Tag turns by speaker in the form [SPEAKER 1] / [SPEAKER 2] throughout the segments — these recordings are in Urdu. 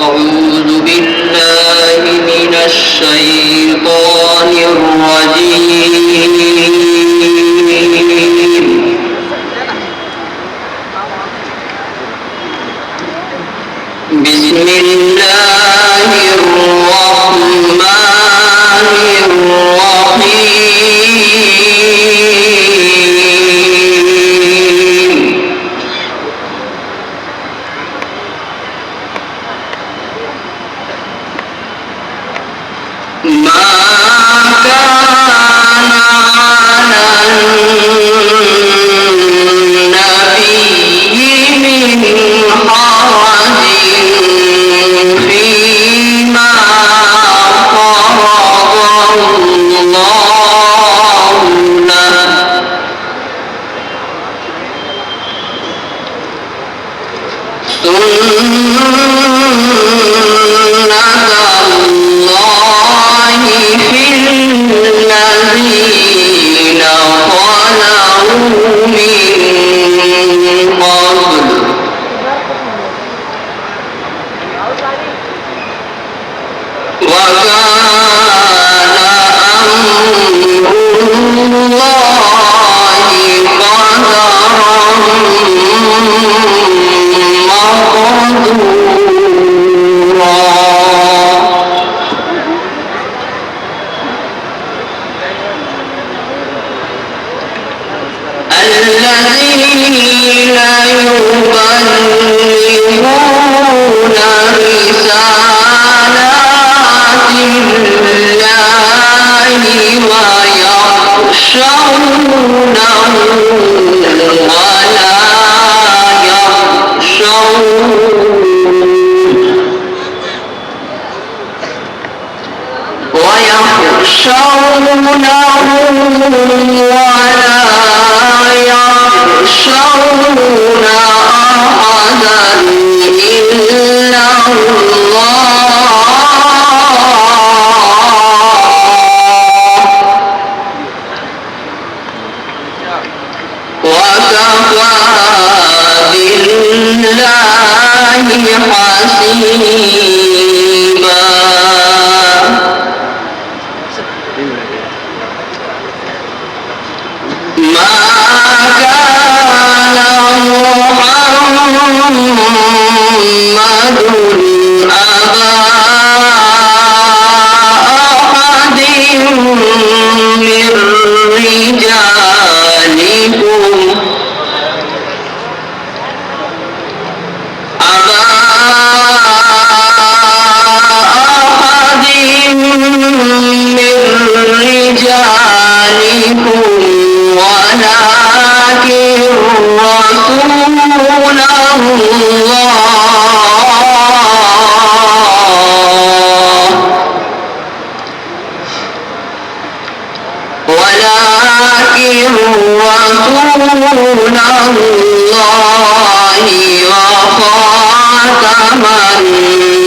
[SPEAKER 1] أعوذ بالله من الشيطان الرجيم. بسم الله الرحمن الرحيم. ما كان على النبي من حرج فيما فرض الله له. في الذين خلوا من قبل وكان أمر الله قدرا مقدورا. الذين يبلغون رسالات الله ويخشونه ولا يخشونه يخشون أحدا إلا الله وكفى بالله حسيبا. ما كان محمد أبا أحد من رجالكم ولكن رسول الله وخاتم النبيين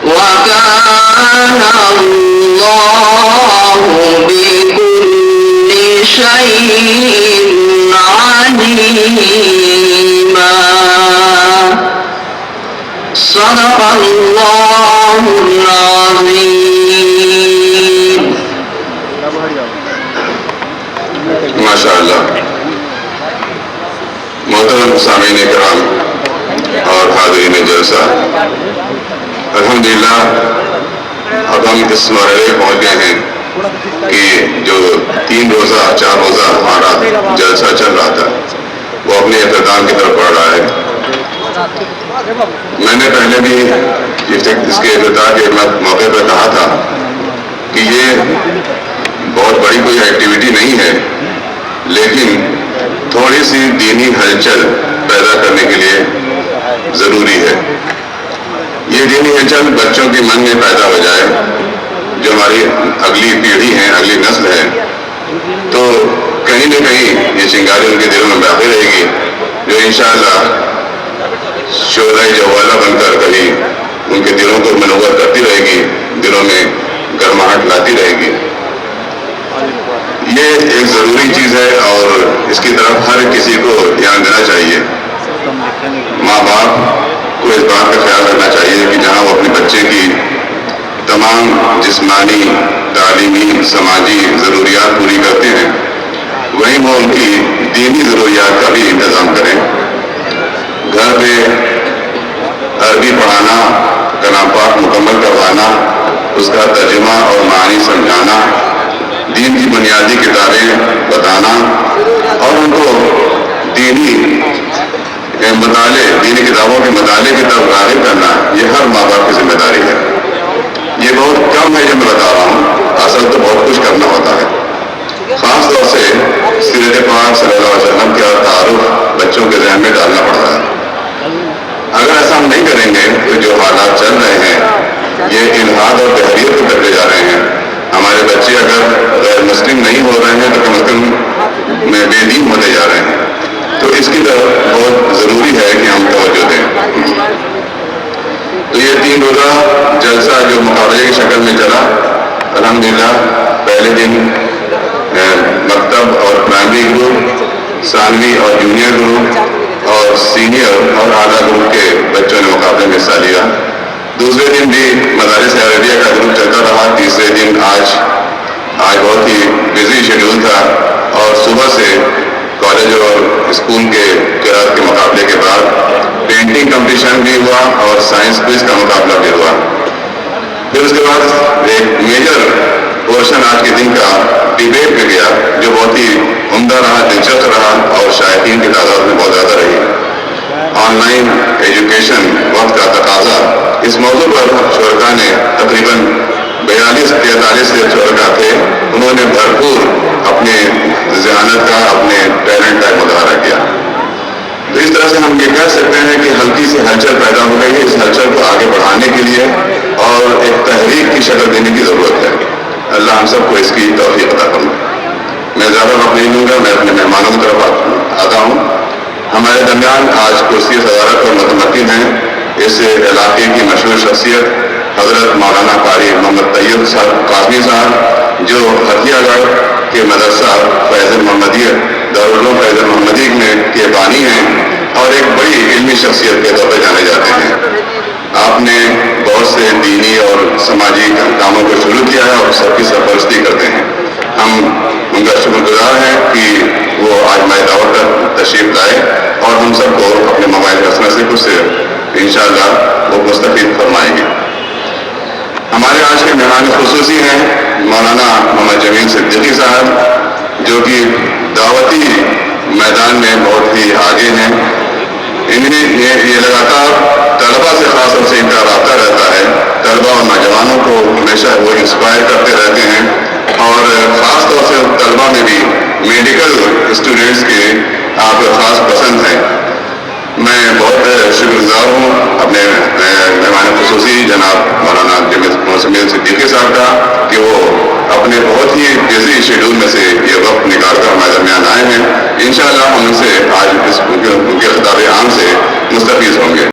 [SPEAKER 1] وكان الله بكل شيء عليما. صدق الله العظيم.
[SPEAKER 2] ماشاء اللہ. محترم سامعین کرام اور حاضرین جلسہ، الحمدللہ اب ہم اس مرحلے پہنچ گئے ہیں کہ جو 3 روزہ 4 روزہ ہمارا جلسہ چل رہا تھا وہ اپنے اختتام کی طرف بڑھ رہا ہے. میں نے پہلے بھی اس کے افتتاح کے موقع پر کہا تھا کہ یہ بہت بڑی کوئی ایکٹیویٹی نہیں ہے، لیکن تھوڑی سی دینی ہلچل پیدا کرنے کے لیے ضروری ہے. یہ دینی ہلچل بچوں کے من میں پیدا ہو جائے، جو ہماری اگلی پیڑھی ہے، اگلی نسل ہے، تو کہیں نہ کہیں یہ چنگاری ان کے دلوں میں باقی رہے گی، جو انشاءاللہ شعلۂ جوالہ بن کر کبھی ان کے دلوں کو منور کرتی رہے گی، دلوں میں گرماہٹ لاتی رہے گی. یہ ایک ضروری چیز ہے اور اس کی طرف ہر کسی کو دھیان دینا چاہیے. ماں باپ کو اس بات کا خیال رکھنا چاہیے کہ جہاں وہ اپنے بچے کی تمام جسمانی، تعلیمی، سماجی ضروریات پوری کرتے ہیں، وہیں وہ ان کی دینی ضروریات کا بھی انتظام کریں. گھر پہ عربی پڑھانا، کلام پاک مکمل کروانا، اس کا ترجمہ اور معنی سمجھانا، دین کی بنیادی کتابیں بتانا اور ان کو دینی کتابوں کے مطالعے کی طرف راغب کرنا، یہ ہر ماں باپ کی ذمہ داری ہے. یہ بہت کم ہے جو میں بتا رہا ہوں، اصل تو بہت کچھ کرنا ہوتا ہے. خاص طور سے سیرت پاک صلی اللہ علیہ وسلم کا تعارف بچوں کے ذہن میں ڈالنا پڑتا ہے. اگر ایسا ہم نہیں کریں گے تو جو حالات چل رہے ہیں یہ الحاد اور تحریف کو کرتے جا رہے ہیں. ہمارے بچے اگر غیر مسلم نہیں ہو رہے ہیں تو کم از کم میں بے دین ہوتے جا رہے ہیں. تو اس کی طرف بہت ضروری ہے کہ ہم توجہ دیں. تو یہ 3 روزہ جلسہ جو مقابلے کی شکل میں چلا، الحمدللہ پہلے دن مکتب اور پرائمری گروپ، ثانوی اور جونیئر گروپ اور سینئر اور اعلیٰ گروپ کے بچوں نے مقابلے میں حصہ لیا. دوسرے دن بھی مدارس عربیہ کا گروپ چلتا رہا. تیسرے دن آج بہت ہی بزی شیڈول تھا اور صبح سے کالج اور اسکول کے قراءت کے مقابلے کے بعد پینٹنگ کمپٹیشن بھی ہوا اور سائنس کوئز کا مقابلہ بھی ہوا. پھر اس کے بعد ایک میجر پورشن آج کے دن کا ڈیبیٹ میں گیا جو بہت ہی عمدہ رہا، دلچسپ رہا اور شائقین کی تعداد میں بہت زیادہ رہی. آن لائن ایجوکیشن وقت کا تقاضا، اس موضوع پر شرکاء نے تقریباً 42-43 شرکاء تھے، انہوں نے بھرپور اپنے ذہانت کا، اپنے ٹیلنٹ کا مظاہرہ کیا. تو اس طرح سے ہم یہ کہہ سکتے ہیں کہ ہلکی سی ہلچل پیدا ہو گئی ہے. اس ہلچل کو آگے بڑھانے کے لیے اور ایک تحریک کی شکل دینے کی ضرورت ہے. اللہ ہم سب کو اس کی توفیق عطا فرمائے. میں زیادہ وقت نہیں لوں گا، میں اپنے مہمانوں کی طرف آتا ہوں. ہمارے درمیان آج کرسی صدارت پر متمکن ہیں اس علاقے کی مشہور شخصیت حضرت مولانا قاری محمد طیب صاحب قاسمی صاحب، جو ہتھیا گڑھ کے مدرسہ فیض المحمدیہ دارالعلوم فیض المحمدیہ میں کے بانی ہیں اور ایک بڑی علمی شخصیت کے طور پہ جانے جاتے ہیں. آپ نے بہت سے دینی اور سماجی کاموں کو شروع کیا ہے اور سب کی سرپرستی کرتے ہیں. ہم ان کا شکر گزار ہیں کہ وہ آج ہماری دعوت پر تشریف لائے اور ہم سب کو اپنے موبائل رسم سے کچھ انشاءاللہ وہ مستفید فرمائیں گے. ہمارے آج کے مہمان خصوصی ہیں مولانا محمد جمیل صدیقی صاحب، جو کہ دعوتی میدان میں بہت ہی آگے ہیں. یہ لگاتار طلبہ سے خاص طور سے ان کا رابطہ رہتا ہے. طلبہ اور نوجوانوں کو ہمیشہ وہ انسپائر کرتے رہتے ہیں اور خاص طور سے طلبہ میں بھی میڈیکل اسٹوڈنٹس کے آپ خاص پسند ہیں. میں بہت شکر گزار ہوں اپنے مہمان خصوصی جناب مولانا جمیل صدیقی صاحب کا کہ وہ اپنے بہت ہی بزی شیڈول میں سے یہ وقت نکال کر ہمارے درمیان آئے ہیں. انشاءاللہ ہم ان سے آج ان کے خطاب عام سے مستفید ہوں گے.